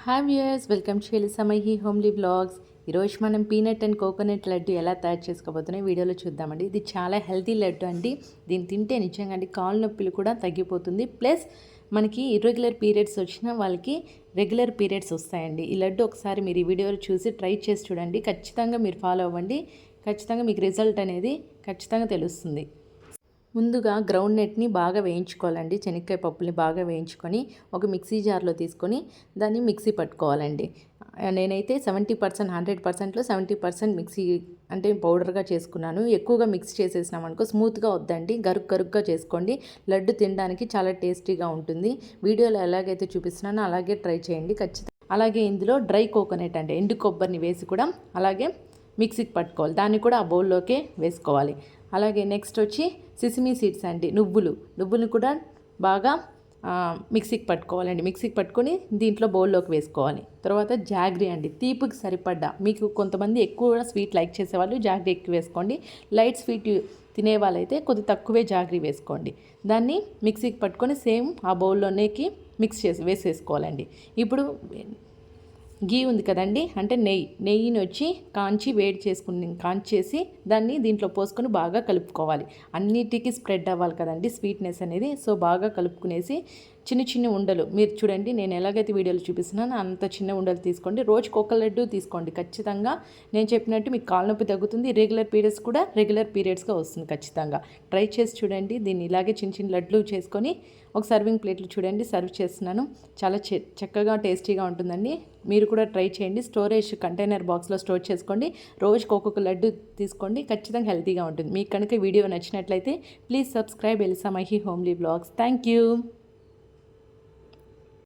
Hi viewers, welcome to ఎలిసమహి homely blogs. ఈరోజు మనం పీనట్ అండ్ కోకోనట్ లడ్డు ఎలా తయారు చేసుకోబోతున్నాయి వీడియోలో చూద్దామండి. ఇది చాలా హెల్తీ లడ్డు అండి. దీన్ని తింటే నిజంగా అండి కాళ్ళ నొప్పులు కూడా తగ్గిపోతుంది. ప్లస్ మనకి ఇర్రెగ్యులర్ పీరియడ్స్ వచ్చిన వాళ్ళకి రెగ్యులర్ పీరియడ్స్ వస్తాయండి. ఈ లడ్డు ఒకసారి మీరు ఈ వీడియోలో చూసి ట్రై చేసి చూడండి. ఖచ్చితంగా మీరు ఫాలో అవ్వండి. ఖచ్చితంగా మీకు రిజల్ట్ అనేది ఖచ్చితంగా తెలుస్తుంది. ముందుగా గ్రౌండ్ నట్ని బాగా వేయించుకోవాలండి. శనక్కాయ పప్పుని బాగా వేయించుకొని ఒక మిక్సీ జార్లో తీసుకొని దాన్ని మిక్సీ పట్టుకోవాలండి. నేనైతే 70% 100%లో 70% మిక్సీ అంటే పౌడర్గా చేసుకున్నాను. ఎక్కువగా మిక్స్ చేసేసినాం అనుకో స్మూత్గా వద్దండి, గరుగ్గా చేసుకోండి. లడ్డు తినడానికి చాలా టేస్టీగా ఉంటుంది. వీడియోలో ఎలాగైతే చూపిస్తున్నానో అలాగే ట్రై చేయండి ఖచ్చితంగా. అలాగే ఇందులో డ్రై కోకోనట్ అంటే ఎండు కొబ్బరిని వేసి కూడా అలాగే మిక్సీకి పట్టుకోవాలి. దాన్ని కూడా ఆ బౌల్లోకే వేసుకోవాలి. అలాగే నెక్స్ట్ వచ్చి సిసిమీ సీడ్స్ అండి, నువ్వులు కూడా బాగా మిక్సీకి పట్టుకోవాలండి. మిక్సీకి పట్టుకొని దీంట్లో బౌల్లోకి వేసుకోవాలి. తర్వాత జాగ్రీ అండి, తీపికి సరిపడ్డా. మీకు కొంతమంది ఎక్కువ స్వీట్ లైక్ చేసేవాళ్ళు జాగ్రీ ఎక్కువ వేసుకోండి. లైట్ స్వీట్ తినే వాళ్ళైతే కొద్ది తక్కువే జాగ్రీ వేసుకోండి. దాన్ని మిక్సీకి పట్టుకొని సేమ్ ఆ బౌల్లోనేకి మిక్స్ చేసి వేసేసుకోవాలండి. ఇప్పుడు గీ ఉంది కదండి, అంటే నెయ్యిని వచ్చి కాంచేసి దాన్ని దీంట్లో పోసుకొని బాగా కలుపుకోవాలి. అన్నిటికీ స్ప్రెడ్ అవ్వాలి కదండి స్వీట్నెస్ అనేది. సో బాగా కలుపుకునేసి చిన్న ఉండలు మీరు చూడండి, నేను ఎలాగైతే వీడియోలో చూపిస్తున్నానో అంత చిన్న ఉండలు తీసుకోండి. రోజుకి ఒక లడ్డు తీసుకోండి ఖచ్చితంగా. నేను చెప్పినట్టు మీకు కాళ్ళ నొప్పి తగ్గుతుంది. రెగ్యులర్ పీరియడ్స్గా వస్తుంది. ఖచ్చితంగా ట్రై చేసి చూడండి. దీన్ని ఇలాగే చిన్న లడ్లు చేసుకొని ఒక సర్వింగ్ ప్లేట్లు చూడండి సర్వ్ చేస్తున్నాను. చాలా చక్కగా టేస్టీగా ఉంటుందండి. మీరు కూడా ట్రై చేయండి. స్టోరేజ్ కంటైనర్ బాక్స్లో స్టోర్ చేసుకోండి. రోజుకి ఒక్కొక్క లడ్డు తీసుకోండి. ఖచ్చితంగా హెల్తీగా ఉంటుంది. మీకు కనుక వీడియో నచ్చినట్లయితే ప్లీజ్ సబ్స్క్రైబ్ ఎలిసమహి హోమ్లీ బ్లాగ్స్. Thank you.